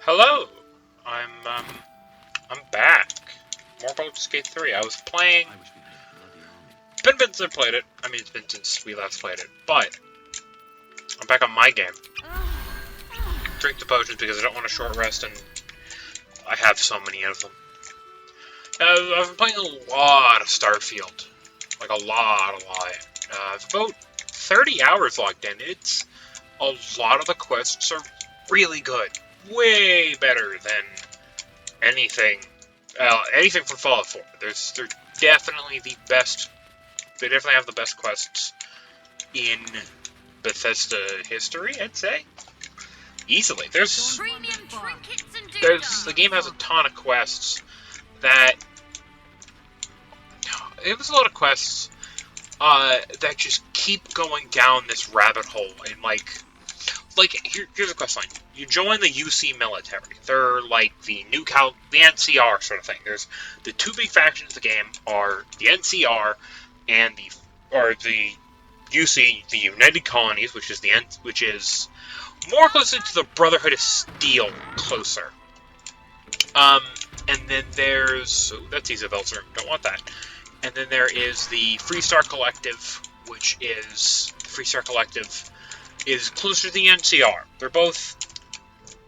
Hello, I'm back. More Baldur Skate 3. I was playing. It's been since I played it. I mean, it's been since we last played it, but I'm back on my game. Drink the potions because I don't want a short rest, and I have so many of them. I've been playing a lot of Starfield, like a lot. I've about 30 hours logged in. It's a lot of the quests are really good, way better than anything from Fallout 4. They're definitely the best. They definitely have the best quests in Bethesda history, I'd say. Easily. The game has a ton of quests that it was a lot of quests that just keep going down this rabbit hole and here's a quest line. You join the UC military. They're like the NCR sort of thing. There's the two big factions of the game are the NCR and the UC, the United Colonies, which is more closer to the Brotherhood of Steel, closer. And then there's that's easy, Velzer. Don't want that. And then there is the Freestar Collective, which is the Freestar Collective. Is closer to the NCR. They're both,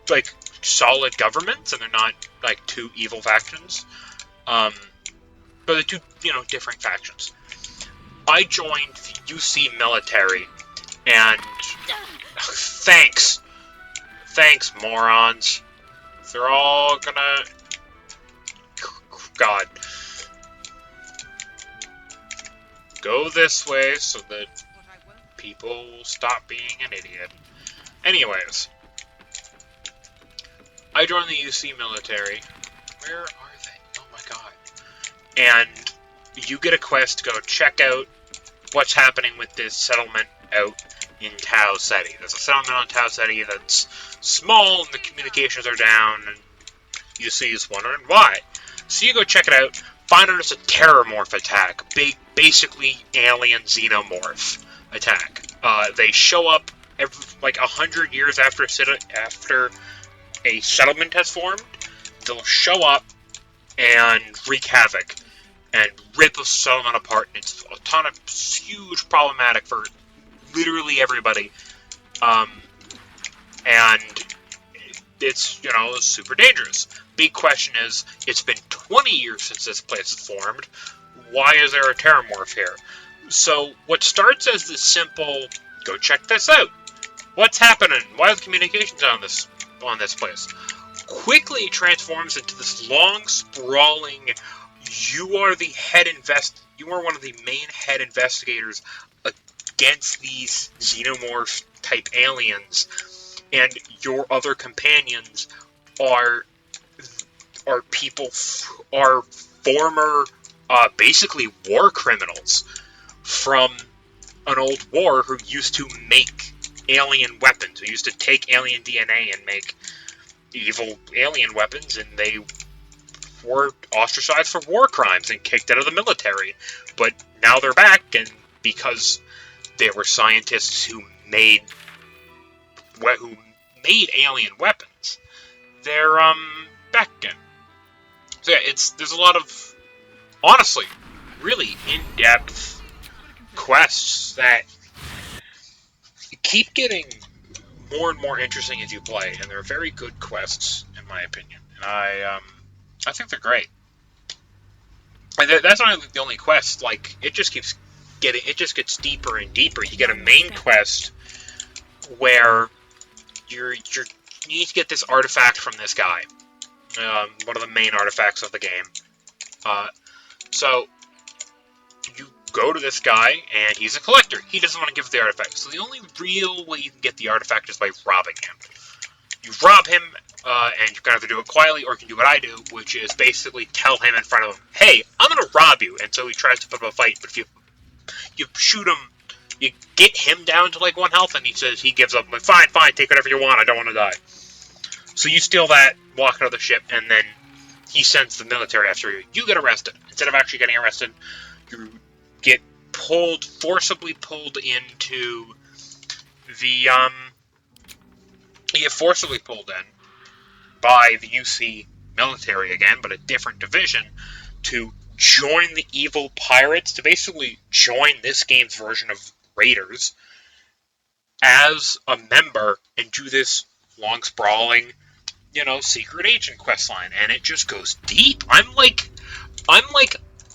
like, solid governments, and they're not, like, two evil factions. But they're two, different factions. I joined the UC military, and thanks, morons. They're all gonna... God. Go this way so that people will stop being an idiot. Anyways, I joined the UC military. Where are they? Oh my god. And you get a quest to go check out what's happening with this settlement out in Tau Ceti. There's a settlement on Tau Ceti that's small and the communications are down, and UC is wondering why. So you go check it out, find out it's a terrormorph attack. Basically alien xenomorph attack. They show up 100 years after a settlement has formed. They'll show up and wreak havoc and rip a settlement apart. And it's a ton of huge problematic for literally everybody. And it's super dangerous. Big question is, it's been 20 years since this place is formed. Why is there a terrormorph here? So, what starts as this simple, go check this out. What's happening? Why are the communications on this place? Quickly transforms into this long, sprawling, you are one of the main head investigators against these xenomorph type aliens, and your other companions are former, basically war criminals from an old war who used to make alien weapons, who used to take alien DNA and make evil alien weapons, and they were ostracized for war crimes and kicked out of the military. But now they're back, and because they were scientists who made alien weapons, they're back again. So yeah, there's a lot of, honestly, really in-depth quests that keep getting more and more interesting as you play, and they're very good quests, in my opinion. And I think they're great. And that's not the only quest. Like, it just gets deeper and deeper. You get a main quest where you need to get this artifact from this guy. One of the main artifacts of the game. So you go to this guy, and he's a collector. He doesn't want to give the artifact. So the only real way you can get the artifact is by robbing him. You rob him, and you can either do it quietly, or you can do what I do, which is basically tell him in front of him, hey, I'm going to rob you. And so he tries to put up a fight, but if you shoot him, you get him down to 1 health, and he gives up. I'm like, fine, take whatever you want, I don't want to die. So you steal that, walk out of the ship, and then he sends the military after you. You get arrested. Instead of actually getting arrested, you get forcibly pulled into the, you get forcibly pulled in, by the UC military again, but a different division, to join the evil pirates, to basically join this game's version of Raiders as a member and do this long sprawling, secret agent quest line, and it just goes deep.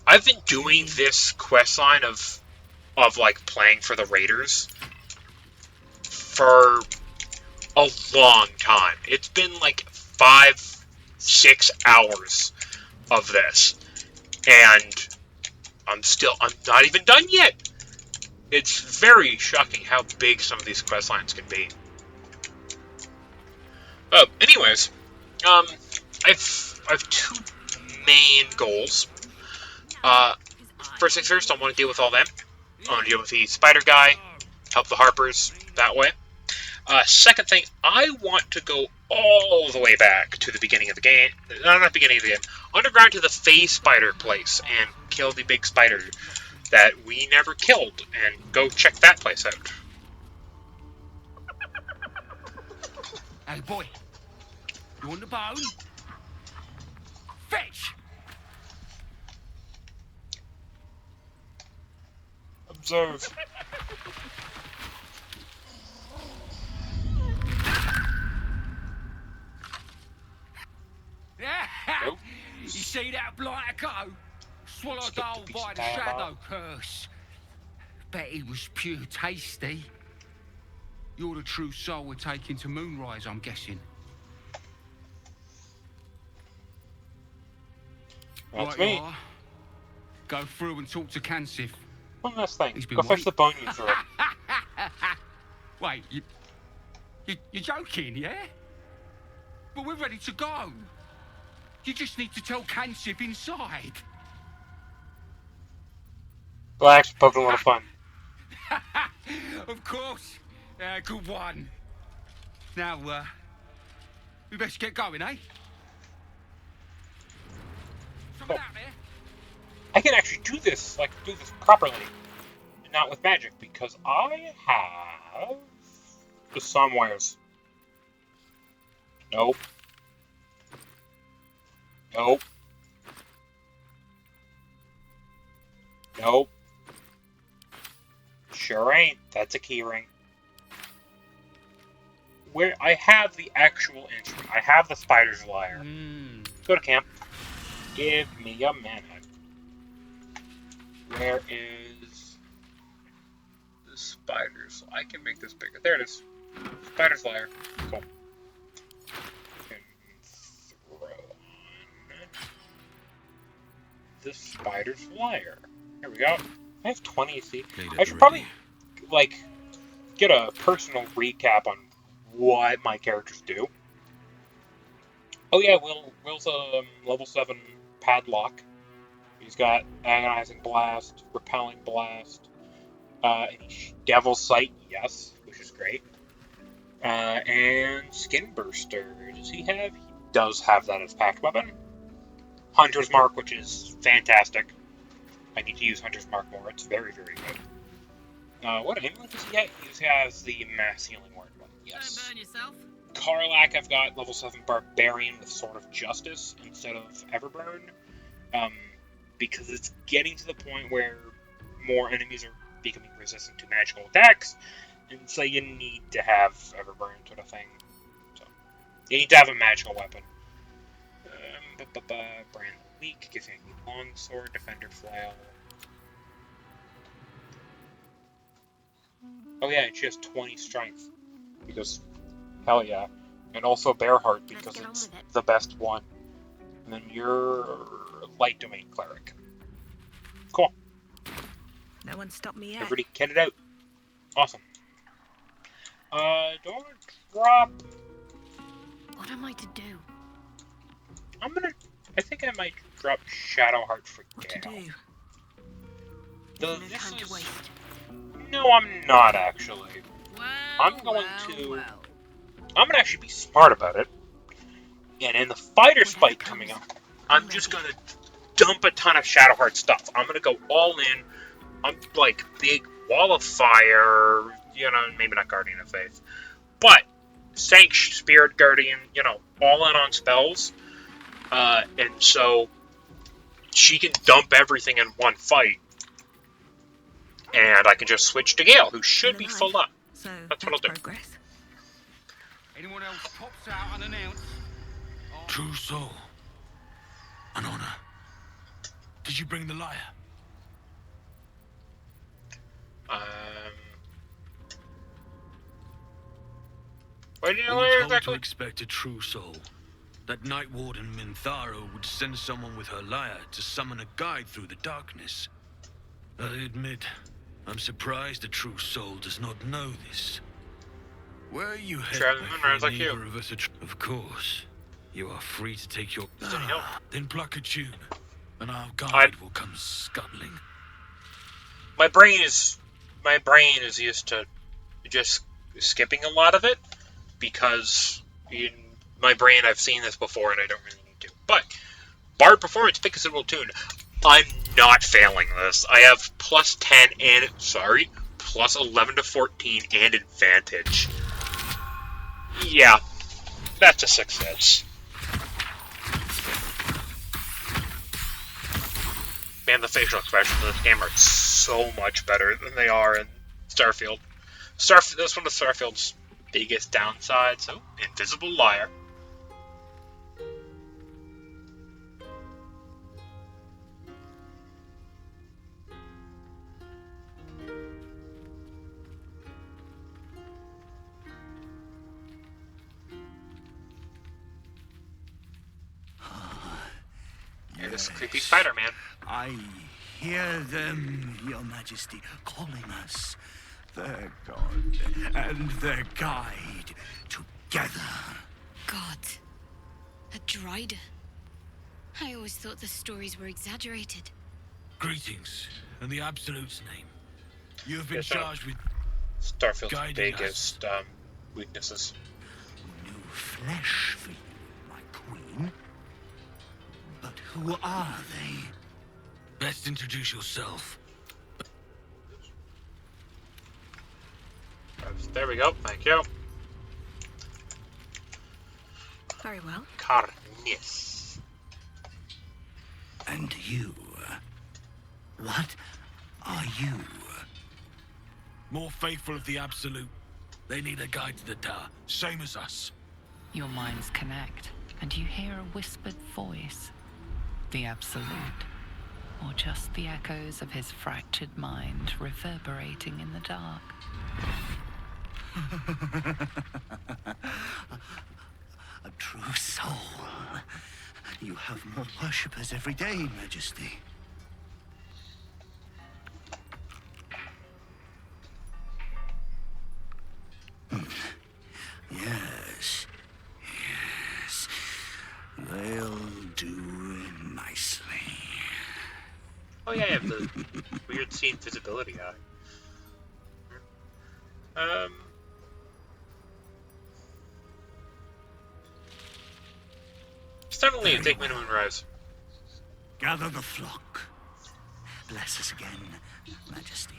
I've been doing this quest line of like playing for the Raiders for a long time. It's been like 5-6 hours of this, and I'm not even done yet. It's very shocking how big some of these quest lines can be. Anyways, I've two main goals. First things first, I want to deal with all them. I want to deal with the spider guy, help the Harpers that way. Second thing, I want to go all the way back to the beginning of the game. No, not beginning of the game. Underground to the Phase Spider place and kill the big spider that we never killed, and go check that place out. Hey boy, you want the bone? Fetch! Observe. Nope. You see that blighter go? Swallowed whole by the shadow curse. Bet he was pure tasty. You're the true soul we're taking to Moonrise, I'm guessing. That's right, me. you are. Go through and talk to Kansif. One last thing. He's been Go fetch the bone you threw. Wait, you're joking, yeah? But we're ready to go. You just need to tell Kansif inside. Black's poking a little fun. Of course. Good one. Now, we best get going, eh? Oh. I can actually do this properly, and not with magic, because I have the somewheres. Nope. Nope. Nope. Sure ain't. That's a key ring. Where I have the actual instrument. I have the spider's lair. Go to camp. Give me a minute. Where is the spider's? I can make this bigger. There it is. Spider's lair. Cool. Can throw on the spider's lair. Here we go. I have 20, see? I should probably, get a personal recap on what my characters do. Oh yeah, Will's a level 7 padlock. He's got Agonizing Blast, Repelling Blast, Devil Sight, yes, which is great. And Skin Burster. Does he have? He does have that as packed weapon. Hunter's Mark, which is fantastic. I need to use Hunter's Mark more. It's very, very good. What amulet does he have? He has the Mass Healing Word one. Yes. Don't burn yourself. Karlak, I've got level 7 Barbarian with Sword of Justice instead of Everburn. Because it's getting to the point where more enemies are becoming resistant to magical attacks, and so you need to have Everburn sort of thing. So you need to have a magical weapon. Brand Weak, gives me Longsword, Defender Flail. Oh yeah, and she has 20 strength. Because, hell yeah. And also Bearheart, because it's the best one. And then you're Light Domain Cleric. Cool. No one stopped me yet. Everybody get it out. Awesome. Don't drop... What am I to do? I think I might drop Shadowheart for What Gale. to do? Though No this time to is... waste. No, I'm not, actually. Well, I'm going to actually be smart about it. And in the fighter's fight coming up, I'm just going to dump a ton of Shadowheart stuff. I'm going to go all in. I'm like big Wall of Fire, maybe not Guardian of Faith. But Sanct, Spirit Guardian, you know, all in on spells. And so she can dump everything in one fight. And I can just switch to Gale, who should be full up. So That's what I'll do. progress. Anyone else pops out unannounced? True soul. An honor. Did you bring the lyre? Why do you know We where were told exactly? to expect a true soul. That Night Warden Mintharo would send someone with her lyre to summon a guide through the darkness. I admit, I'm surprised a true soul does not know this. Where are you headed? Traveling around like you. Neither of us are of course. You are free to take your... Does any help? Then pluck a tune, and our guide I- will come scuttling. My brain is used to just skipping a lot of it because in my brain I've seen this before and I don't really need to. But Bard performance, pick a suitable tune. I'm not failing this. I have plus 10 and plus 11 to 14 and advantage. Yeah, that's a success. Man, the facial expressions in this game are so much better than they are in Starfield. That's one of Starfield's biggest downsides. Oh, invisible lyre. Yeah, this creepy Spider-Man. I hear them, Your Majesty, calling us, their god and their guide, together. God. A Drider. I always thought the stories were exaggerated. Greetings, in the Absolute's name. You have been Yes, sir. charged with... Starfield's Guiding biggest weaknesses. New flesh for you, my queen. But who are they? Best introduce yourself. There we go. Thank you. Very well. Carnis. And you? What are you? More faithful of the Absolute. They need a guide to the tower, same as us. Your minds connect, and you hear a whispered voice. The Absolute. Or just the echoes of his fractured mind reverberating in the dark. A true soul. You have more worshippers every day, Majesty. Yes. Yes. They'll do nicely. Oh yeah, I have the weird scene visibility eye. Suddenly, take me to Moonrise. Gather the flock. Bless us again, Majesty.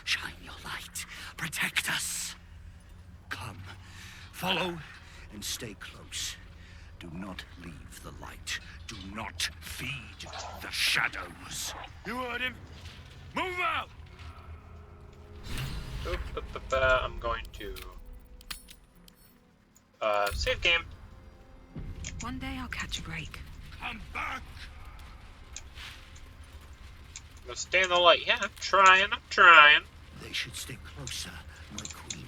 Shine your light. Protect us. Come, follow, and stay close. Do not leave the light. Do not feed the shadows. You heard him. Move out! I'm going to save game. One day I'll catch a break. Come back! I'm gonna stay in the light. Yeah, I'm trying. They should stay closer, my queen.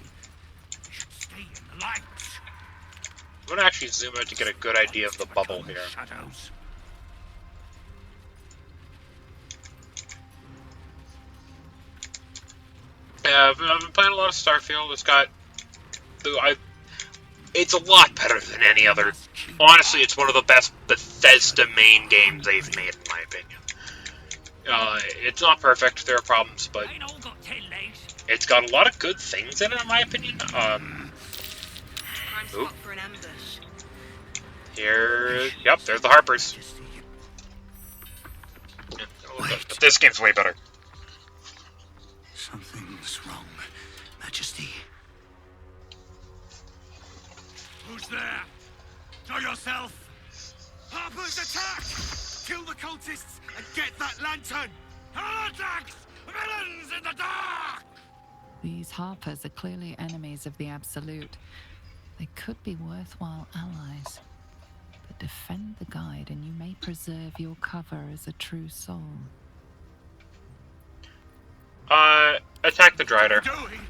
They should stay in the light. I'm gonna actually zoom out to get a good idea of the bubble here. Shadows. Yeah, I've been playing a lot of Starfield. It's a lot better than any other. Honestly, it's one of the best Bethesda main games they've made, in my opinion. It's not perfect. There are problems, but it's got a lot of good things in it, in my opinion. Prime spot for an ambush. Yep, there's the Harpers. Majesty, But this game's way better. something's wrong, Majesty. Who's there? Show yourself! Harper's attack! Kill the cultists and get that lantern! Heretics! Villains in the dark! These Harpers are clearly enemies of the Absolute. They could be worthwhile allies. But defend the guide and you may preserve your cover as a true soul. Attack the Drider. Doing?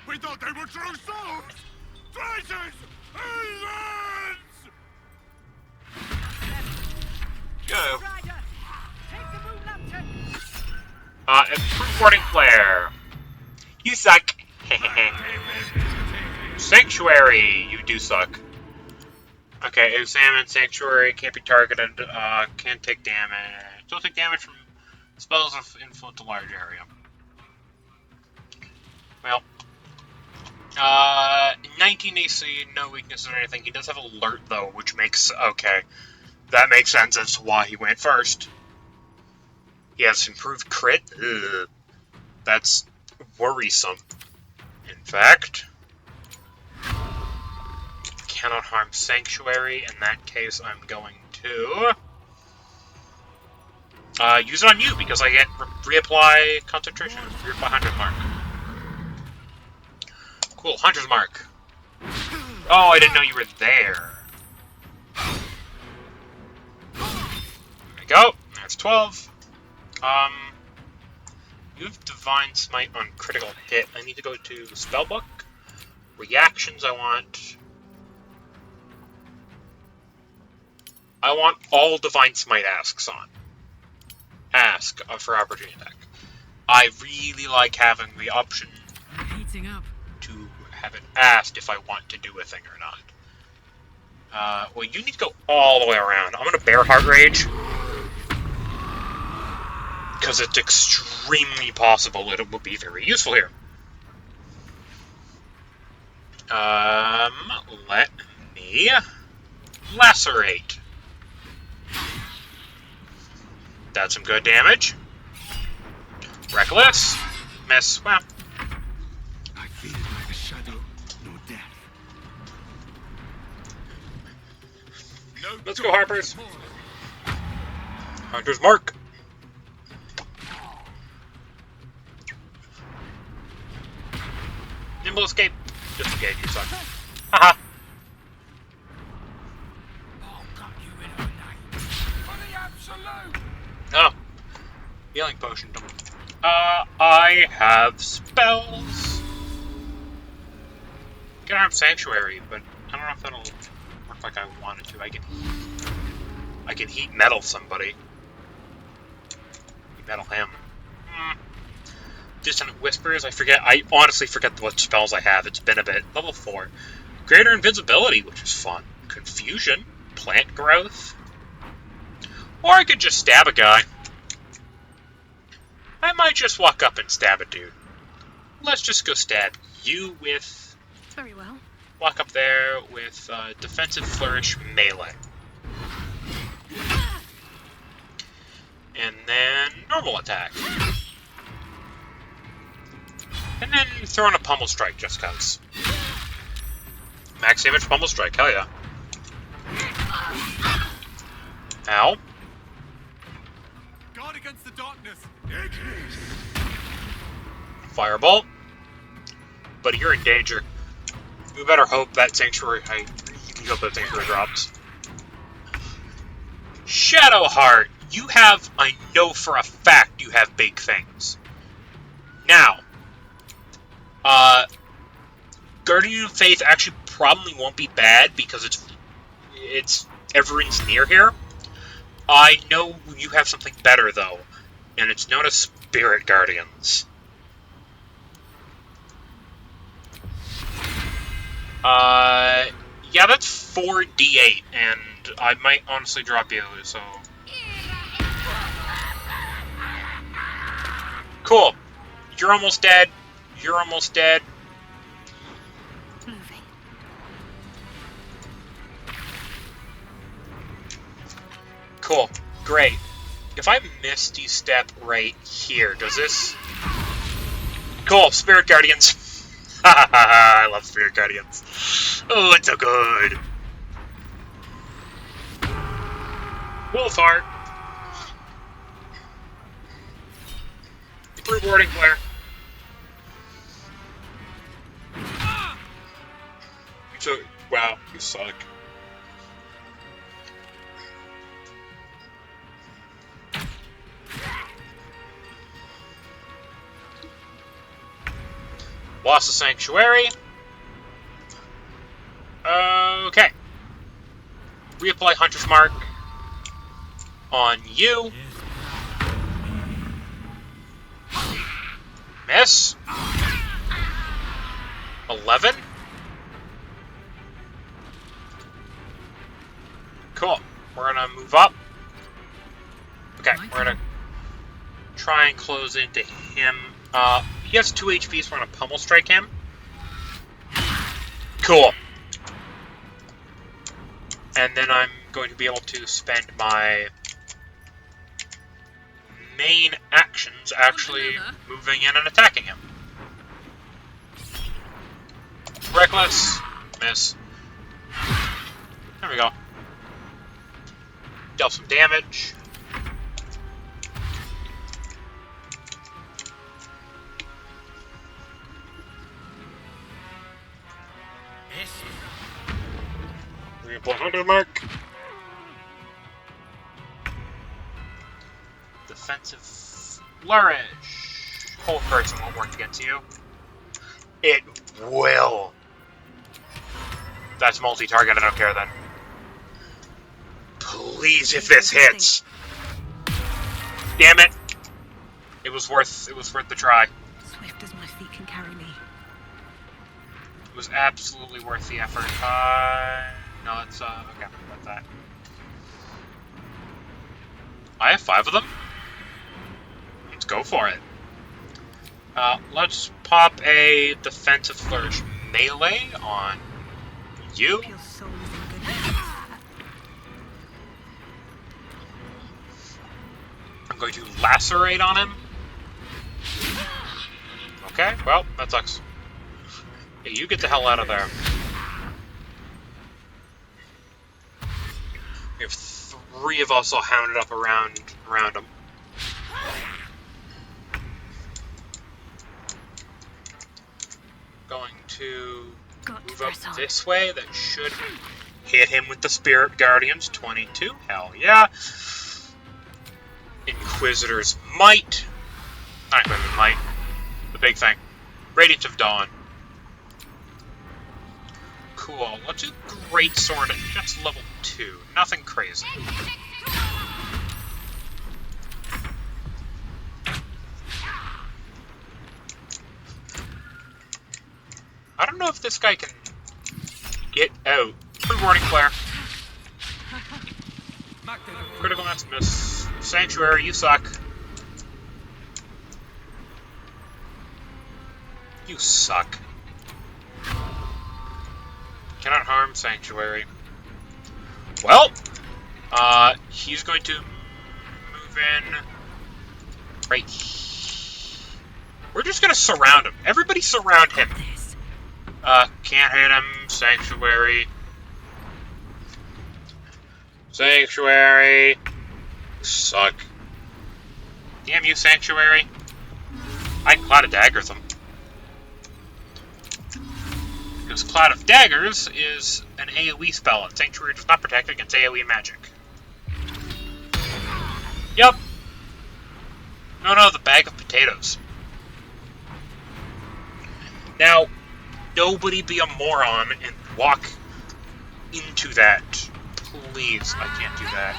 We thought they were true souls! Traitors! Heathens! Go. Improve warding flare. You suck. Sanctuary, you do suck. Okay, examine Sanctuary, can't be targeted, can't take damage. Don't take damage from spells of influence a large area. Well, 19 AC, no weaknesses or anything. He does have alert though, which makes, okay, that makes sense as to why he went first. He has improved crit. Ugh. That's worrisome. In fact, cannot harm Sanctuary. In that case, I'm going to use it on you because I get reapply concentration. Reapply 100 mark. Cool, 100 mark. Oh, I didn't know you were there. There we go. That's 12. You have Divine Smite on critical hit. I need to go to Spellbook. Reactions, I want all Divine Smite asks on. Ask for opportunity attack. I really like having the option Heating up. to have it asked if I want to do a thing or not. Well, you need to go all the way around. I'm going to Bear Heart Rage. Because it's extremely possible that it will be very useful here. Let me Lacerate. That's some good damage. Reckless. Miss. Well. I feel like a shadow, no death. Let's go, Harpers. Hunter's Mark. Nimble escape. Just engage, you suck. Haha. Oh. Healing potion. I have spells. I can have Sanctuary, but I don't know if that'll work like I wanted to. I can heat metal somebody. Heat metal him. Dissonant Whispers, I honestly forget what spells I have. It's been a bit. Level 4. Greater Invisibility, which is fun. Confusion. Plant Growth. Or I could just stab a guy. I might just walk up and stab a dude. Let's just go stab you with... Very well. Walk up there with Defensive Flourish Melee. And then normal attack. And then throw in a Pummel Strike just cause. Max damage Pummel Strike, hell yeah. Ow. Guard against the darkness. Firebolt. But you're in danger. We better hope that Sanctuary... you can hope that Sanctuary drops. Shadowheart. You have... I know for a fact you have big things. Now... Guardian of Faith actually probably won't be bad because it's everyone's near here. I know you have something better though, and it's known as Spirit Guardians. Yeah, that's 4d8, and I might honestly drop you, so... Cool. You're almost dead. You're almost dead. Moving. Cool. Great. If I Misty Step right here, does this... Cool. Spirit Guardians. Ha ha ha! I love Spirit Guardians. Oh, it's so good. Wolfheart. Rewarding player. So, wow, you suck. Lost the Sanctuary. Okay. Reapply Hunter's Mark on you. Miss. 11. Cool. We're gonna move up. Okay, we're gonna try and close into him. He has 2 HP, so we're gonna pummel strike him. Cool. And then I'm going to be able to spend my main actions actually moving in and attacking him. Reckless. Miss. There we go. Dealt some damage. Reapply Hunter Mark. Defensive Flourish. Whole person won't work against you. It will. That's multi-target, I don't care then. Please, if this hits. Damn it. It was worth the try. Swift as my feet can carry me. It was absolutely worth the effort. No, it's, okay, about that. I have 5 of them. Let's go for it. Let's pop a defensive flourish melee on you. Your soul is in good hands. I'm going to lacerate on him. Okay, well, that sucks. Yeah, you get the hell out of there. We have 3 of us all hounded up around him. Going to move up this way. That should hit him with the Spirit Guardians. 22. Hell yeah. Inquisitor's Might. Not Inquisitor's Might. The big thing. Radiance of Dawn. Cool. Let's do Great Sword at just level 2. Nothing crazy. I don't know if this guy can get out. Rewarding Flare. Critical miss. Sanctuary, you suck. You suck. Cannot harm Sanctuary. Well, he's going to move in right. We're just gonna surround him. Everybody surround him. Can't hit him. Sanctuary. Sanctuary. You suck. Damn you, Sanctuary. I can Cloud of Daggers him. Because Cloud of Daggers is an AoE spell, and Sanctuary does not protect against AoE magic. Yup. No, the bag of potatoes. Now, nobody be a moron and walk into that. Please, I can't do that.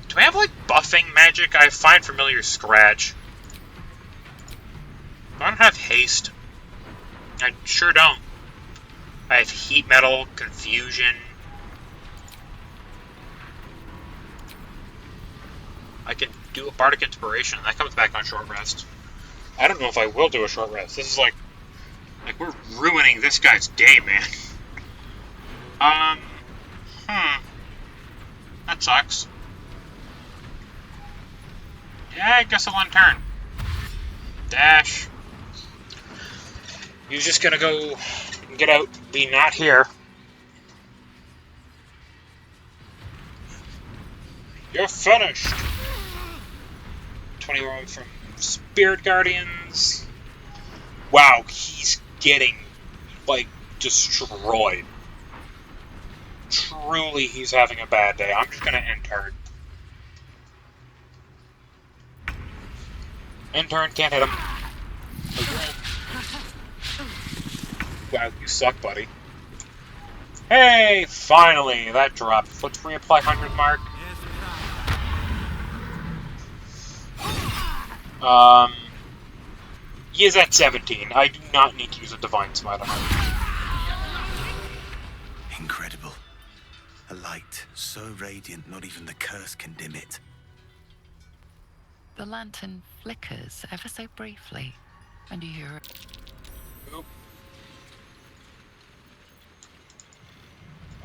Do I have, like, buffing magic? I find familiar Scratch. I don't have haste. I sure don't. I have heat metal, confusion. I can do a bardic inspiration. That comes back on short rest. I don't know if I will do a short rest. This is like we're ruining this guy's day, man. That sucks. Yeah, I guess I'll unturn. Dash. You're just gonna go and get out, be not here. You're finished! 21 from Spirit Guardians. Wow, he's getting, like, destroyed. Truly, he's having a bad day. I'm just gonna intern. Intern, can't hit him. Wow, you suck, buddy. Hey, finally, that dropped. Let's reapply 100 mark. He is at 17. I do not need to use a Divine Smite on him. Incredible. A light so radiant, not even the curse can dim it. The lantern flickers ever so briefly, and you hear it. Oop.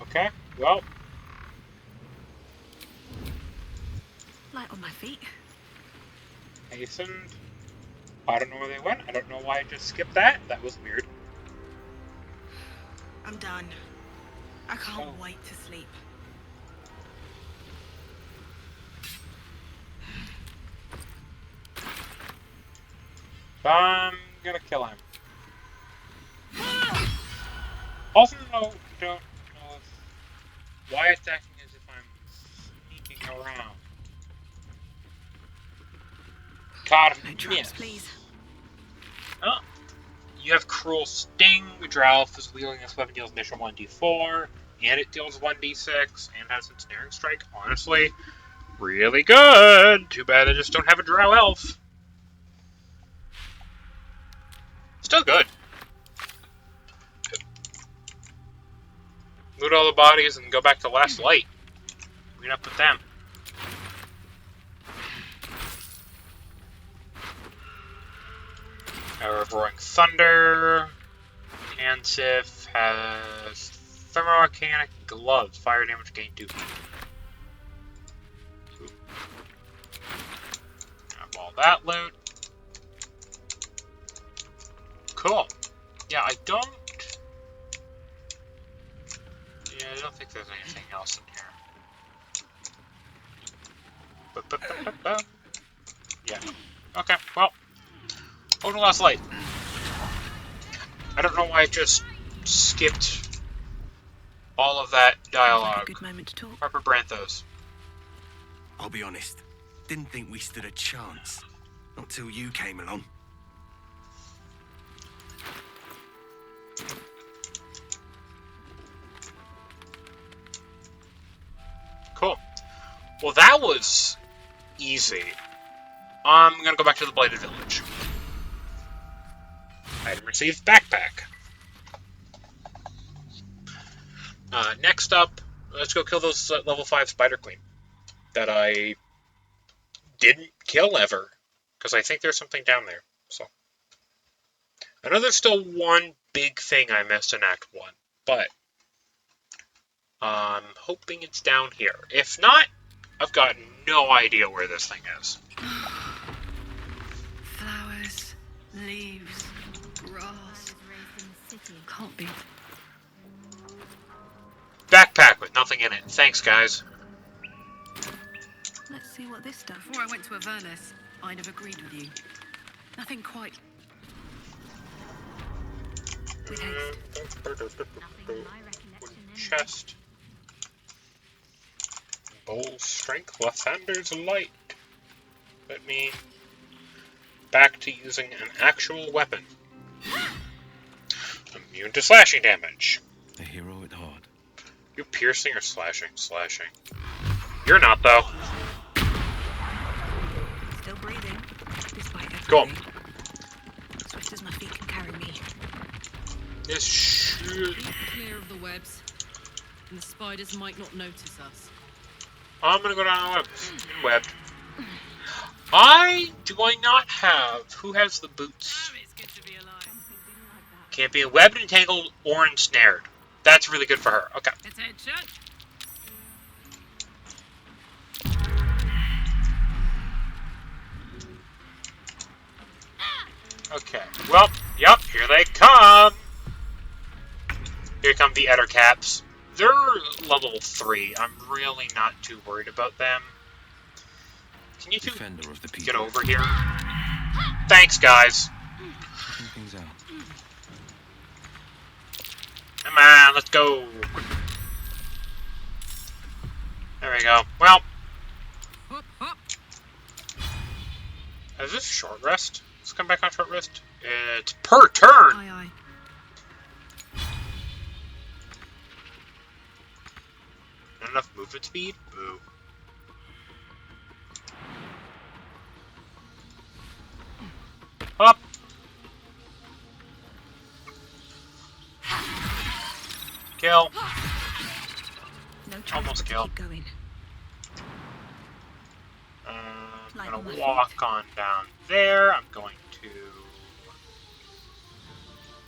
Okay, well. Light on my feet. Hastened. I don't know where they went. I don't know why I just skipped that. That was weird. I'm done. I can't wait to sleep. I'm gonna kill him. Also, don't know why attacking as if I'm sneaking around. God, No traps, please. Oh. You have Cruel Sting, which Ralph is wielding this weapon deals initial 1d4, and it deals 1d6, and has Ensnaring Strike. Honestly, really good. Too bad I just don't have a Drow Elf. Still good. Loot all the bodies and go back to Last Light. Meet up with them. Hour of Roaring Thunder. Ansif has Thermo Arcanic Gloves. Fire damage gain 2. Grab all that loot. Cool. Yeah, I don't think there's anything else in here. Yeah. Okay, well. Go to Last Light. I don't know why I just skipped all of that dialogue. Like a good moment to talk. Harper Branthos. I'll be honest. Didn't think we stood a chance. Not till you came along. Cool. Well, that was easy. I'm gonna go back to the Blighted Village. Item received, backpack. Next up, let's go kill those level 5 Spider Queen that I didn't kill ever, because I think there's something down there. So I know there's still one big thing I missed in Act 1, but I'm hoping it's down here. If not, I've got no idea where this thing is. Flowers, leaves, grass. Can't be. Backpack with nothing in it. Thanks, guys. Let's see what this does. Before I went to Avernus, I'd have agreed with you. Nothing quite. With haste. Chest. Bowl strength, left-hander's light. Let me back to using an actual weapon. Immune to slashing damage. A hero at heart. You piercing or slashing? Slashing. You're not, though. Still breathing, despite everything. Go on. Swift as my feet can carry me. This should... Keep clear of the webs, and the spiders might not notice us. I'm gonna go down the webs. Webbed. Do I not have... Who has the boots? It's good to be alive. Can't be webbed, entangled, or ensnared. That's really good for her. Okay. Attention! Okay. Well, yep, here they come. Here come the Ettercaps. They're level 3. I'm really not too worried about them. Can you two Defender of the people. get over here? Thanks, guys. Checking things out. Come on, let's go. There we go. Well, Hop, hop. is this short rest? Let's come back on short rest. It's per turn. Aye, aye. Not enough movement speed? Boo. Up. Kill. No choice Almost but to kill. keep going. I'm Light on gonna my walk on down there. I'm going to...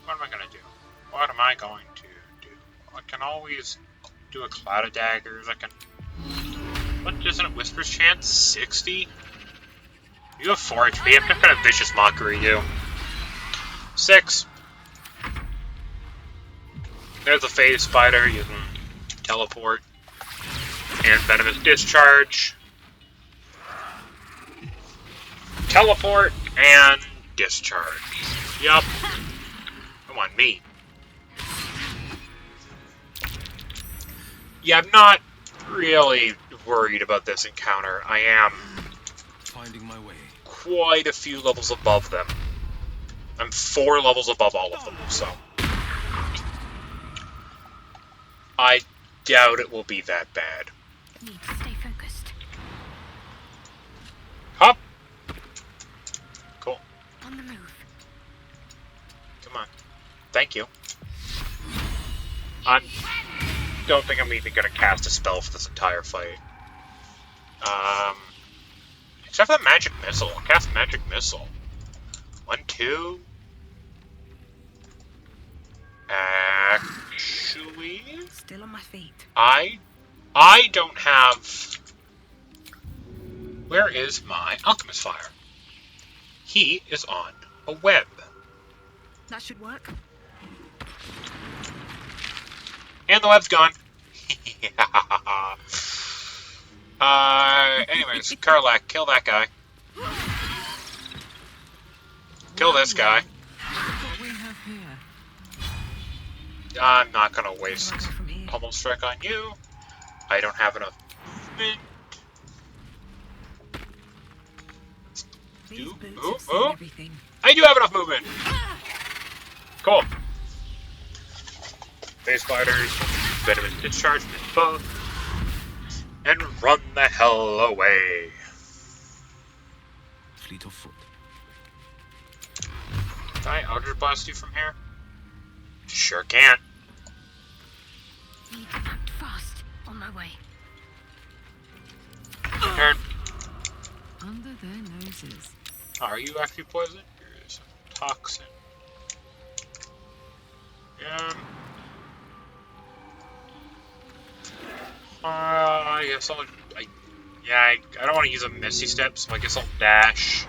What am I gonna do? What am I going to do? I can always do a cloud of daggers. I can... What isn't it? Whisper's chance? 60? You have 4 HP. I'm just gonna vicious mockery you. 6. There's a phase spider. You can teleport. And venomous discharge. Teleport and discharge. Yup. Come on, me. Yeah, I'm not really worried about this encounter. I am Finding my way. quite a few levels above them. I'm 4 levels above all of them, so I doubt it will be that bad. Need to stay focused. Hop! Cool. On the move. Come on. Thank you. I don't think I'm even gonna cast a spell for this entire fight. Except for the magic missile. I'll cast magic missile. 1, 2. Actually, Still on my feet. I don't have... Where is my alchemist fire? He is on a web. That should work. And the web's gone. Anyways, Karlak, kill that guy. Kill this guy. What we have here. I'm not gonna waste Where do I go from here? pummel strike on you. I don't have enough movement. These Do- boots oh, have seen oh. everything. I do have enough movement. Cool. Phase spiders, venomous discharge, miss both, and run the hell away. Fleet of foot. Can I Eldritch Blast you from here? Sure can. Need to act fast. On my way. Turn. Under their noses. Are you actually poisoned? You're some toxin. I guess I'll... I don't want to use a Misty Step, so I guess I'll dash.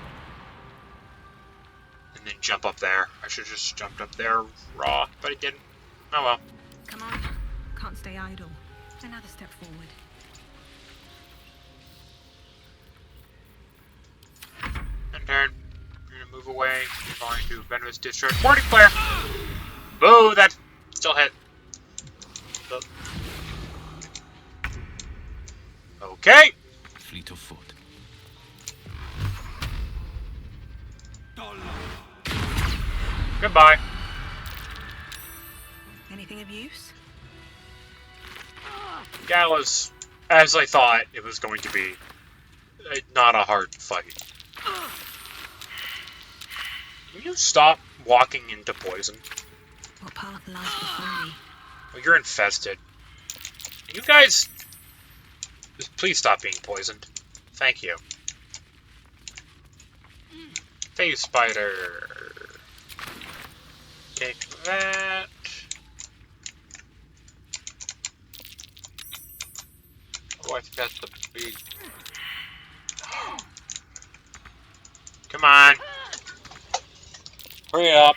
And then jump up there. I should have just jumped up there raw, but I didn't. Oh well. Come on. Can't stay idle. Another step forward. And turn. You're gonna move away. You're going to Venomous Discharge. Morning Flare! Boo! That still hit. Okay! Fleet of foot. Goodbye. Anything of use? That was, as I thought it was going to be, not a hard fight. Can you stop walking into poison? What path lies before me? Well, you're infested. You guys, please stop being poisoned. Thank you. Phase spider. Take that. Oh, I think that's the big... Come on. Hurry up.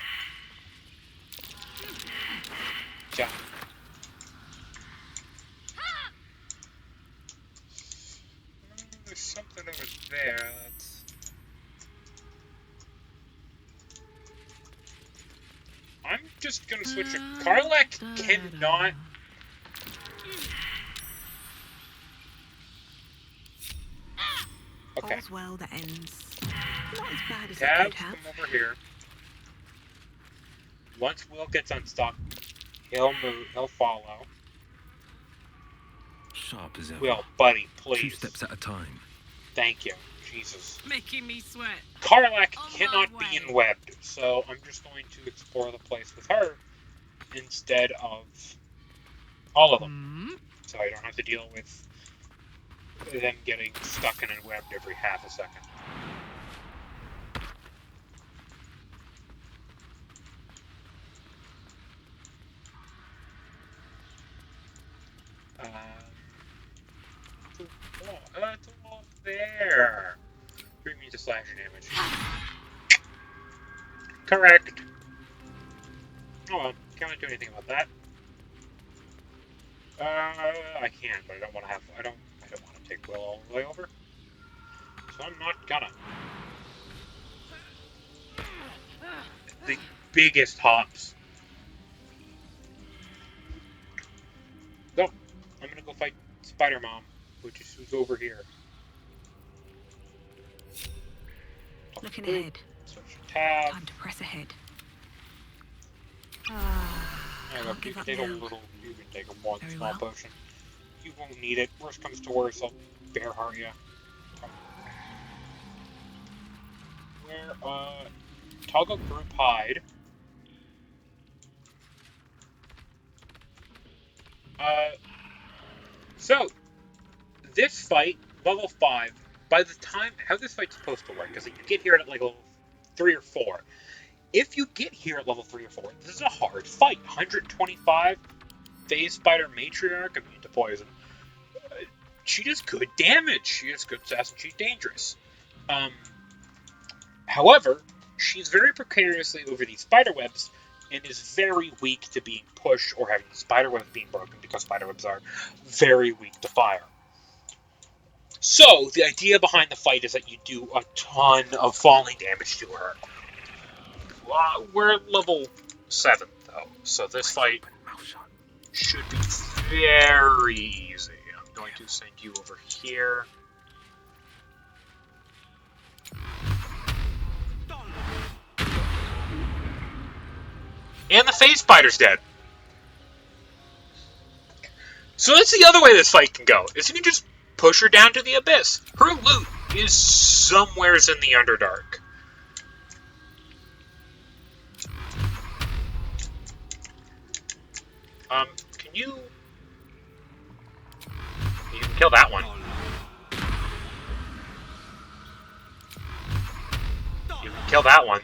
Yeah. There's something over there. I'm just gonna switch it. Karlak cannot... Okay. All's well that ends. Not as bad as it Tabs, could have. come over here. Once Will gets unstuck, he'll move, he'll follow. Sharp as ever. Will, buddy, 2 please. steps at a time. Thank you. Jesus. Making me sweat. Karlak On my cannot way. be enwebbed, so I'm just going to explore the place with her instead of all of them. So I don't have to deal with them getting stuck and enwebbed every half a second. It's all there. 3 means of slashing damage. Correct. Oh well, can't really do anything about that. I can, but I don't want to have. I don't want to take Will all the way over. So I'm not gonna. The biggest hops. No, I'm gonna go fight Spider Mom, who's over here. Looking ahead. Switch tab. Time to press ahead. Yeah, look, you can take a little. You can take a one Very small well. potion. You won't need it. Worst comes to worst, I'll bear heart you. Where toggle group hide. So this fight, level 5. By the time how this fight's supposed to work is that you get here at like level 3 or 4. If you get here at level 3 or 4, this is a hard fight. 125 phase spider matriarch immune to poison. She does good damage. She has good stats and she's dangerous. However, she's very precariously over these spider webs and is very weak to being pushed or having spider webs being broken because spider webs are very weak to fire. So, the idea behind the fight is that you do a ton of falling damage to her. We're at level 7, though, so this fight should be very easy. I'm going to send you over here. And the phase spider's dead. So that's the other way this fight can go, is you can just push her down to the abyss. Her loot is somewheres in the Underdark. Can you... You can kill that one. You can kill that one.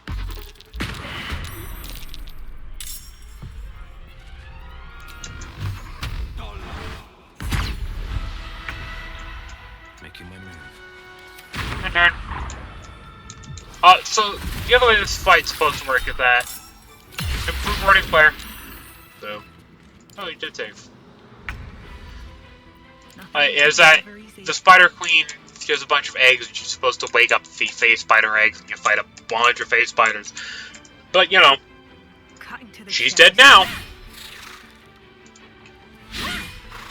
Making my move. My turn. So, the other way this fight's supposed to work is that... Improve wording player. So... Oh, you did save. Is that the Spider Queen, she has a bunch of eggs, and she's supposed to wake up the phase spider eggs, and you fight a bunch of phase spiders. But, you know, she's dead now.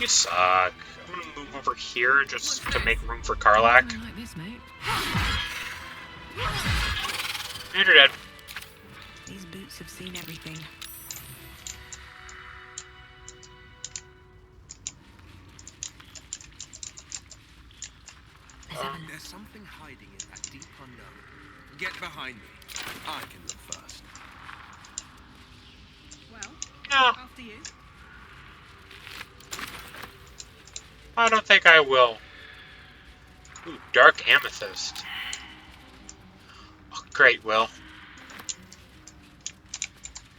You suck. I'm gonna move over here just to make room for Karlak. I like this, mate. And you're dead. These boots have seen everything. There's something hiding in that deep unknown. Get behind me. I can look first. Well, No, after you. I don't think I will. Ooh, Dark Amethyst. Oh, great, Will.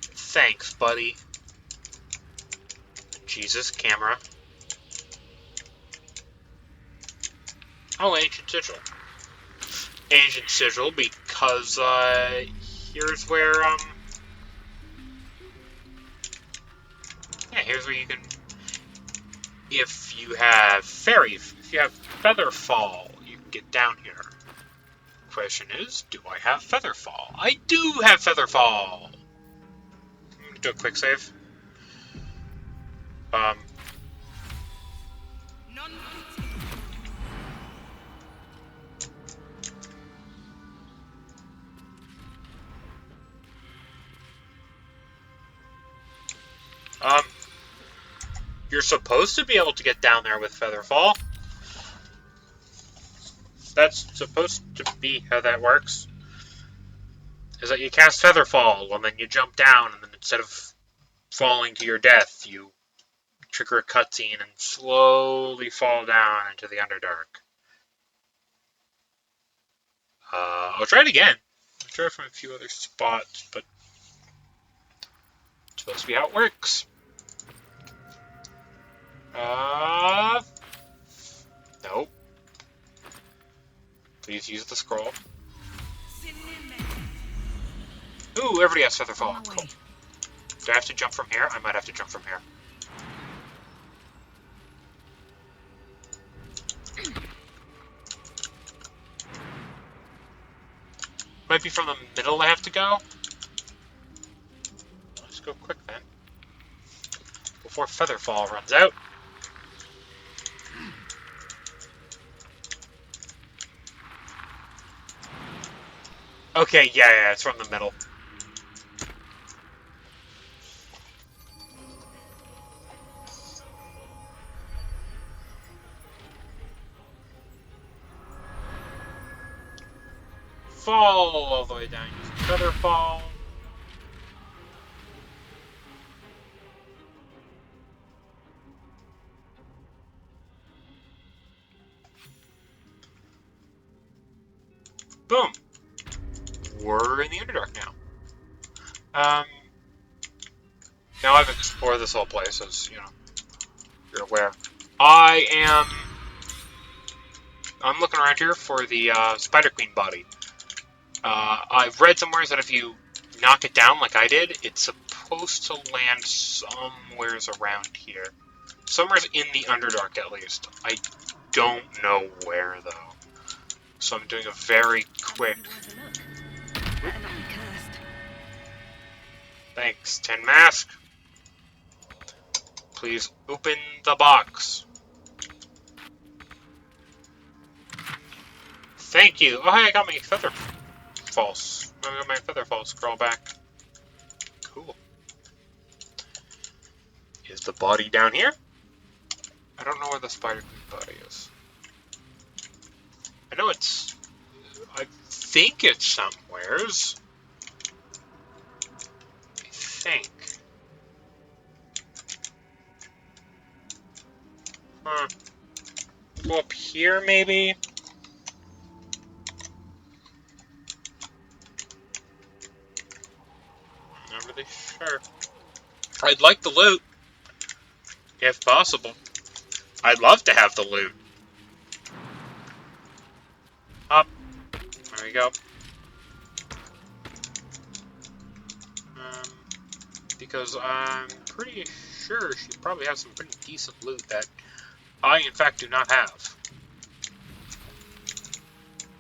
Thanks, buddy. Jesus, camera. Oh, Ancient Sigil. Ancient Sigil because, here's where, yeah, here's where you can, if you have Featherfall, you can get down here. question is, do I have Featherfall? I do have Featherfall! Do a quick save. You're supposed to be able to get down there with Featherfall. That's supposed to be how that works. Is that you cast Featherfall, and then you jump down, and then instead of falling to your death, you trigger a cutscene and slowly fall down into the Underdark. I'll try it again. I'll try it from a few other spots, but it's supposed to be how it works. Nope. Please use the scroll. Ooh, everybody has Featherfall. Cool. Do I have to jump from here? I might have to jump from here. Might be from the middle I have to go. Let's go quick then. Before Featherfall runs out. Okay, yeah, it's from the middle. Fall all the way down using Featherfall. Boom. We're in the Underdark now. Now I've explored this whole place, as you know, you're aware. I'm looking around here for the Spider Queen body. I've read somewhere that if you knock it down like I did, it's supposed to land somewheres around here. Somewhere's in the Underdark, at least. I don't know where, though. So I'm doing a very quick... Thanks, Tin Mask. Please open the box. Thank you. Oh, hey, I got my Featherfall. I got my Featherfall scroll back. Cool. Is the body down here? I don't know where the Spider Queen body is. I know it's... I think it's somewheres. I think. Go up here, maybe? Not really sure. I'd like the loot. If possible. I'd love to have the loot. Up. There we go. Because I'm pretty sure she probably has some pretty decent loot that I, in fact, do not have.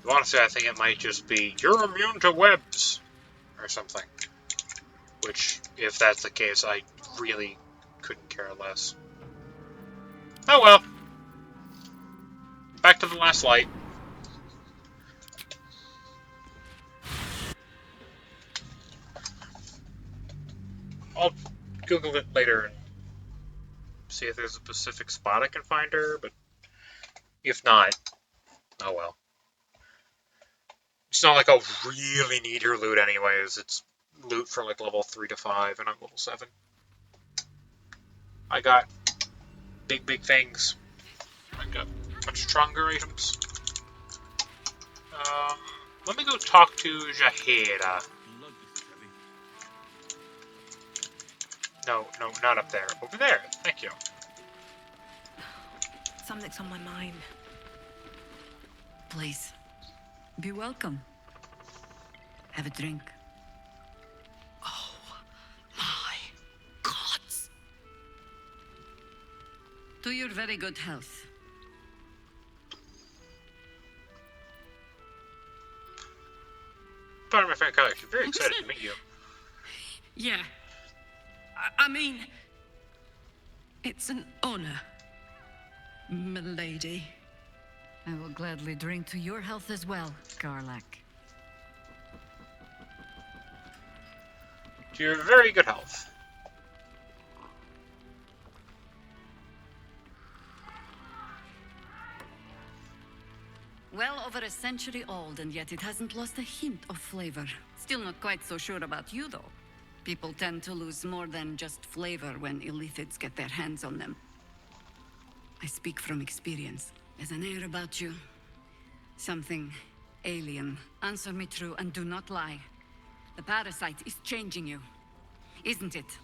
Honestly, I think it might just be, you're immune to webs, or something. Which, if that's the case, I really couldn't care less. Oh well. Back to the last light. I'll Google it later and see if there's a specific spot I can find her, but if not, oh well. It's not like I'll really need her loot anyways. It's loot for like level 3 to 5, and I'm level 7. I got big things. I got much stronger items. Let me go talk to Jahira. No, not up there. Over there. Thank you. Something's on my mind. Please, be welcome. Have a drink. Oh, my gods. To your very good health. part of my friend Kylie. She's very excited to meet you. Yeah. I mean, it's an honor, milady. I will gladly drink to your health as well, Garlac. To your very good health. Well over a century old, and yet it hasn't lost a hint of flavor. Still not quite so sure about you, though. People tend to lose more than just flavor when illithids get their hands on them. I speak from experience. There's an air about you. Something alien. Answer me true and do not lie. The parasite is changing you, isn't it?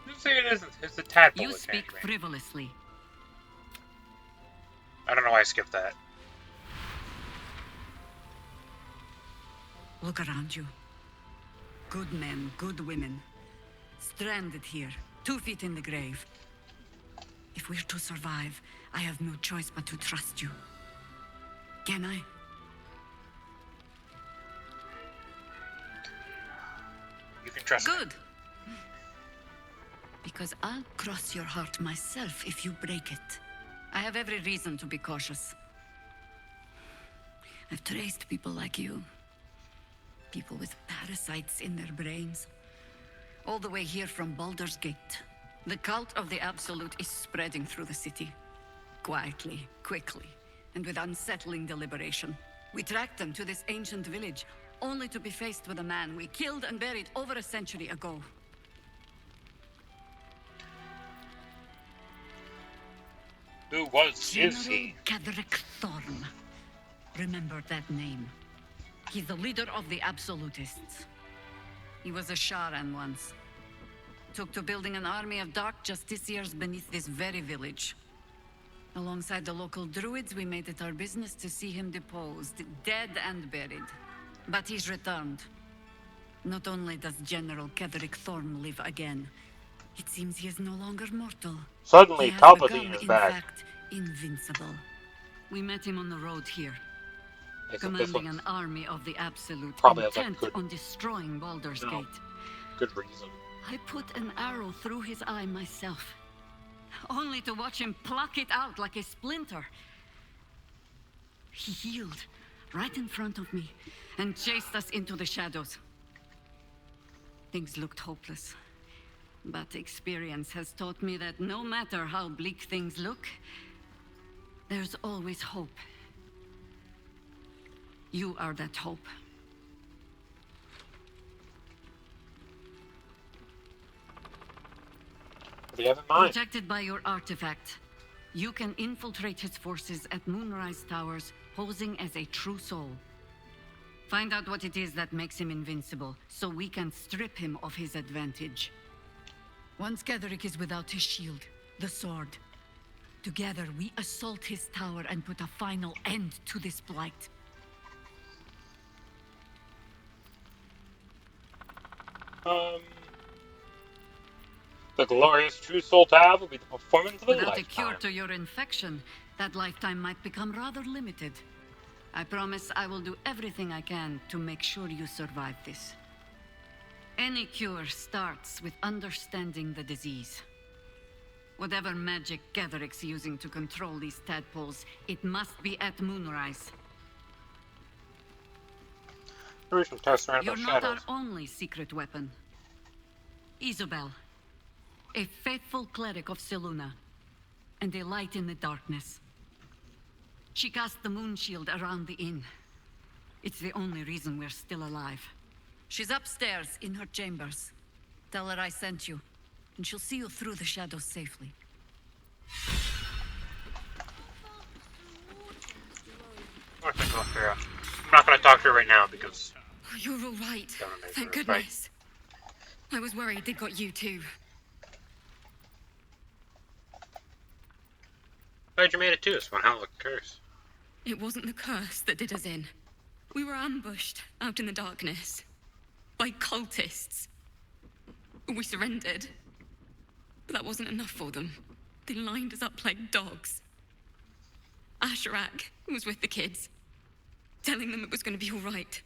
You say it isn't. It's the tadpole. You speak frivolously. I don't know why I skipped that. Look around you. Good men, good women. Stranded here, 2 feet in the grave. If we're to survive, I have no choice but to trust you. Can I? You can trust me. Good. Because I'll cross your heart myself if you break it. I have every reason to be cautious. I've traced people like you. People with parasites in their brains. All the way here from Baldur's Gate. The cult of the Absolute is spreading through the city. Quietly, quickly, and with unsettling deliberation. We tracked them to this ancient village, only to be faced with a man we killed and buried over a century ago. Who is he? Ketheric Thorn. Remember that name. He's the leader of the Absolutists. He was a Sharan once. Took to building an army of dark justiciars beneath this very village. Alongside the local druids, we made it our business to see him deposed, dead and buried. But he's returned. Not only does General Ketheric Thorn live again, it seems he is no longer mortal. Suddenly, Palpatine is in back. fact, invincible. We met him on the road here, Except commanding an army of the Absolute, probably has a intent good- on destroying Baldur's No. Gate. Good reason. I put an arrow through his eye myself, only to watch him pluck it out like a splinter. He healed right in front of me and chased us into the shadows. Things looked hopeless, but experience has taught me that no matter how bleak things look, there's always hope. You are that hope. What do you have in mind? Protected by your artifact, you can infiltrate his forces at Moonrise Towers, posing as a true soul. Find out what it is that makes him invincible, so we can strip him of his advantage. Once Ketheric is without his shield, the sword, together we assault his tower and put a final end to this blight. The glorious true soul tab will be the performance of a Without a lifetime. cure to your infection, that lifetime might become rather limited. I promise I will do everything I can to make sure you survive this. Any cure starts with understanding the disease. Whatever magic Ketheric's using to control these tadpoles, it must be at Moonrise. Maybe we should test around You're those not shadows. our only secret weapon. Isabel, a faithful cleric of Selûne, and a light in the darkness. She cast the moon shield around the inn. It's the only reason we're still alive. She's upstairs in her chambers. Tell her I sent you, and she'll see you through the shadows safely. I'm not going to talk to her right now because Oh, you're all right. Don't make Thank her right. goodness. I was worried they'd got you too. glad you made it too. It's one hell of a curse. It wasn't the curse that did us in. We were ambushed out in the darkness by cultists. We surrendered, but that wasn't enough for them. They lined us up like dogs. Asherak was with the kids, telling them it was going to be all right.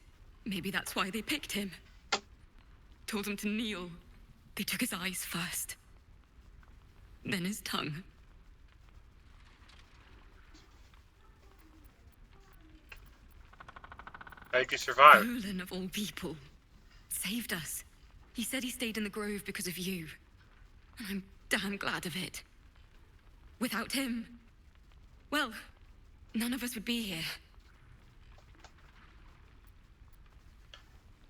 Maybe that's why they picked him. Told him to kneel. They took his eyes first. Then his tongue. How'd you survive? Roland, of all people, saved us. He said he stayed in the grove because of you. And I'm damn glad of it. Without him, well, none of us would be here.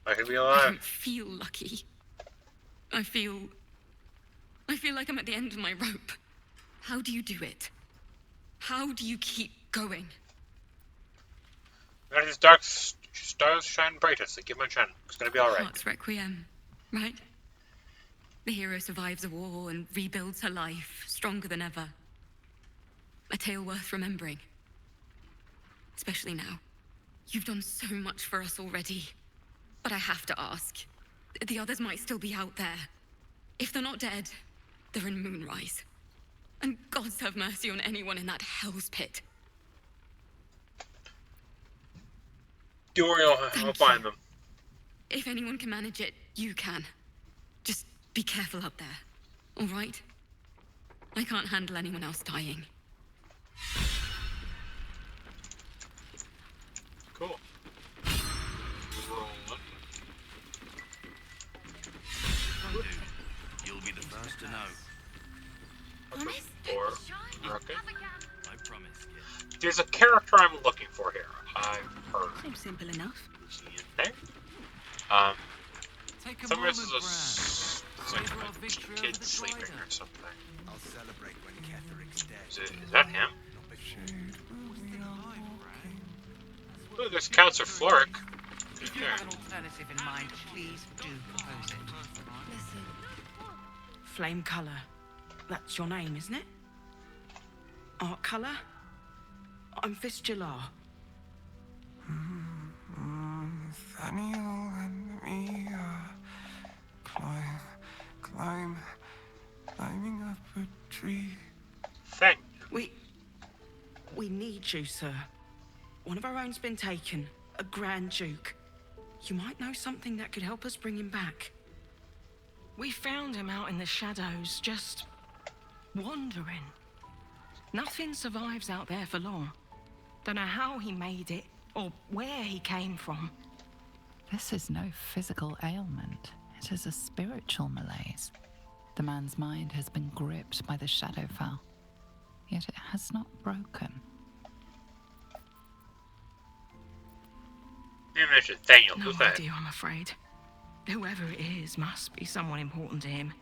I could be I alive. don't feel lucky. I feel like I'm at the end of my rope. How do you do it? How do you keep going? Let his dark stars shine brightest. Like, give him a chance. It's gonna be alright. Heart's Requiem, right? The hero survives a war and rebuilds her life, stronger than ever. A tale worth remembering. Especially now. You've done so much for us already. But I have to ask. The others might still be out there. If they're not dead, they're in Moonrise. And gods have mercy on anyone in that hell's pit. Don't worry, I'll find them. If anyone can manage it, you can. Just be careful up there, all right? I can't handle anyone else dying. Cool. You'll be the first to know. Or Rocket. I promise, kid. There's a character I'm looking for here. I've heard. Seems simple enough. Is he in there? Take a Somewhere moment, this is Bran. Savor our a victory kid over the sleeping Drider. or something. I'll celebrate when Ketheric's dead. Is that him? Not before. Oh, there's Counselor Floric. If you have an alternative in mind, please do propose it. Listen. Flame colour. That's your name, isn't it? Art colour? I'm Fistula. Nathaniel and me climbing up a tree. Thank We need you, sir. One of our own's been taken, a Grand Duke. You might know something that could help us bring him back. We found him out in the shadows, just wandering. Nothing survives out there for long. Don't know how he made it, or where he came from. This is no physical ailment. It is a spiritual malaise. The man's mind has been gripped by the Shadowfell, yet it has not broken. you. Mention Daniel. No Who's that? idea, I'm afraid. Whoever it is must be someone important to him.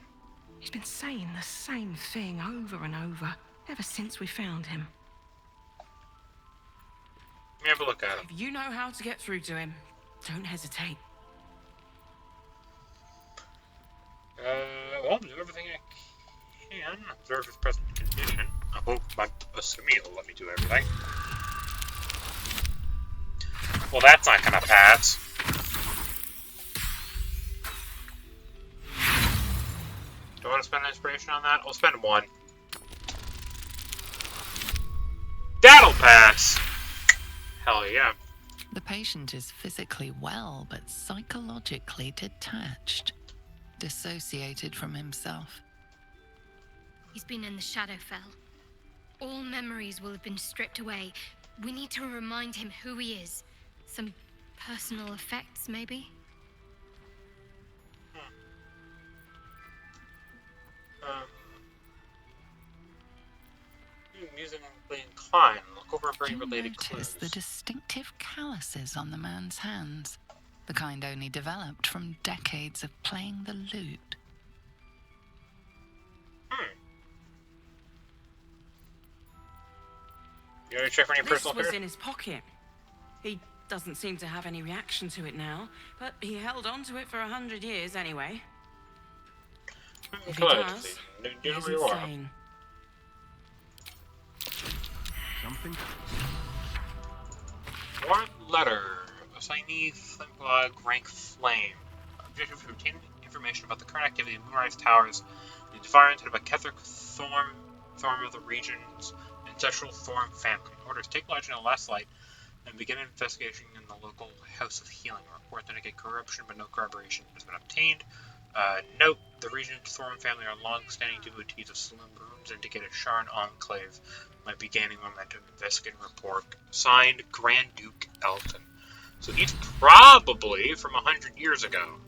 He's been saying the same thing over and over, ever since we found him. Let me have a look at him. If you know how to get through to him, don't hesitate. Well, do everything I can. Observe his present condition. I hope, I'm assuming he'll let me do everything. Well, that's not gonna pass. Do I want to spend inspiration on that? I'll spend one. That'll pass! Hell yeah. The patient is physically well, but psychologically detached, dissociated from himself. He's been in the Shadowfell. All memories will have been stripped away. We need to remind him who he is. Some personal effects, maybe? Musically inclined. Look over Do you brain-related notice clues. the distinctive calluses on the man's hands? The kind only developed from decades of playing the lute. You want to check for any This personal was fear? in his pocket. He doesn't seem to have any reaction to it now, but he held on to it for 100 years anyway. If he Good. does, Do he you know is where you are? insane. Something? Warrant letter. Assignee Flimplog, rank Flame. Objective to obtain information about the current activity of Moonrise Towers. The environment of a Ketheric Thorn Thorm of the region's ancestral Thorm family. Orders take lodge in a last light and begin an investigation in the local House of Healing. Reports indicate corruption, but no corroboration has been obtained. Note, the region's Thorm family are long-standing devotees of saloon rooms, indicate a Sharn enclave might be gaining momentum. Investigating report. Signed, Grand Duke Elton. So he's probably from 100 years ago.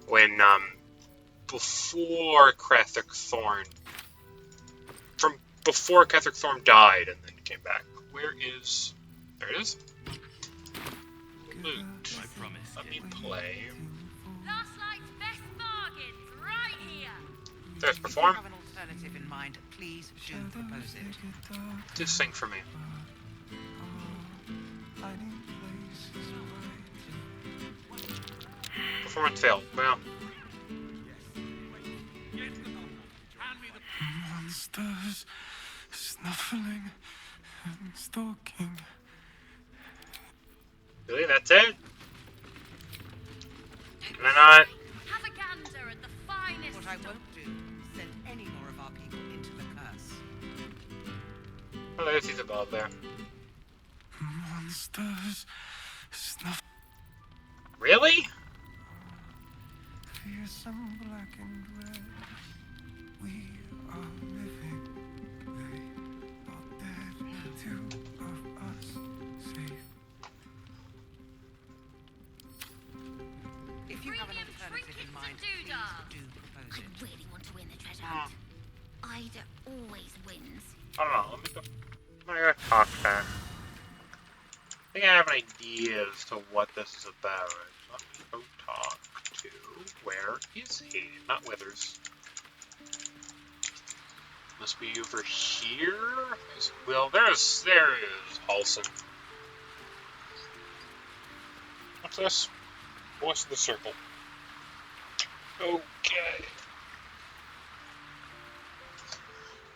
When, before Ketheric Thorn. From before Ketheric Thorn died and then came back. Where is... There it is. Loot. Let me play. Last night's best bargains, right here. There's perform. If you have an alternative in mind, please do propose it. Just sing for me. Performance failed. Well. Monsters snuffling and stalking. Really? That's it? Can I not? Have a gander at the finest. What I won't do is send any more of our people into the curse. Oh, there's his above there. Monsters snuff. Really? Fearsome black and red. We are living. They are dead. Two of us safe. If you have an alternative in mind, please do propose it. I really want to win the treasure hunt. Ida always wins. I don't know. Let me go talk to him. I think I have an idea as to what this is about. Let me go talk to... Where is he? Not Withers. Must be over here? Well, there is Halson. What's this? Voice of the Circle. Okay.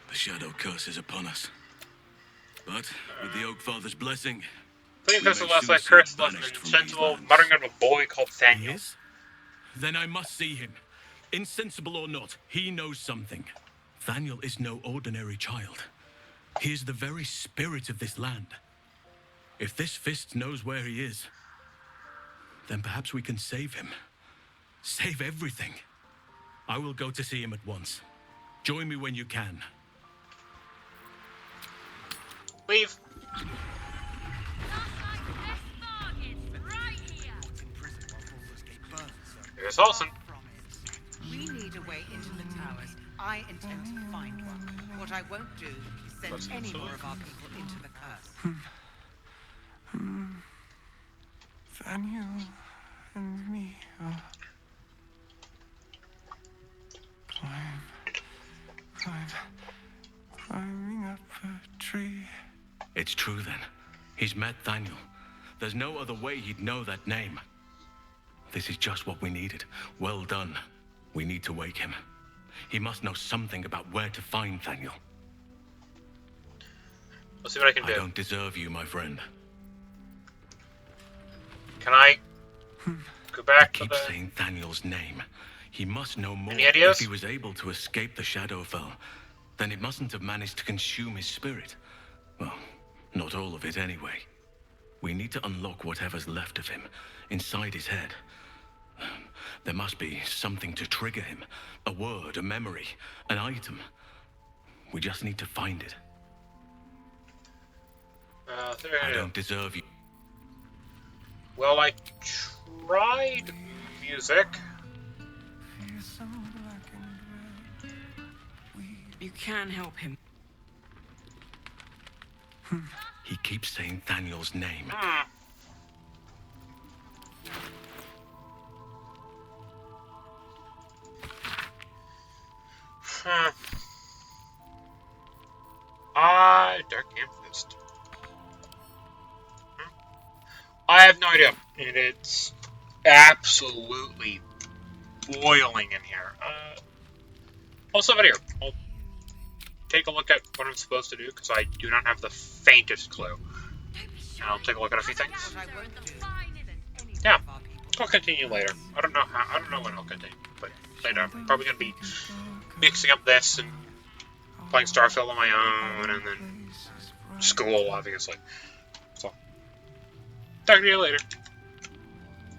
The Shadow Curse is upon us. But, with the Oak Father's blessing... Please curse the last light curse left an insensible muttering of a boy called Thaniel. Yes? Then I must see him. Insensible or not, he knows something. Thaniel is no ordinary child. He is the very spirit of this land. If this fist knows where he is, then perhaps we can save him. Save everything. I will go to see him at once. Join me when you can. Leave. Here's Halson. We need a way into the towers. I intend to find one. What I won't do is send any more of our people into the curse. Daniel and me are climbing up a tree. It's true then. He's met Thaniel. There's no other way he'd know that name. This is just what we needed. Well done. We need to wake him. He must know something about where to find Thaniel. Let's see what I can do. I don't deserve you, my friend. Can I go back to keep saying Thaniel's name. He must know more. Any ideas? If he was able to escape the Shadowfell, then it mustn't have managed to consume his spirit. Well, not all of it anyway. We need to unlock whatever's left of him, inside his head. There must be something to trigger him. A word, a memory, an item. We just need to find it. I don't deserve you. Well, I tried music. You can help him. He keeps saying Thaniel's name. Dark Amethyst. I have no idea. And it's absolutely boiling in here. Also, video. I'll take a look at what I'm supposed to do, because I do not have the faintest clue. And I'll take a look at a few things. Yeah, I'll continue later. I don't know when I'll continue, but later. I'm probably going to be mixing up this and playing Starfield on my own, and then school, obviously. So, talk to you later.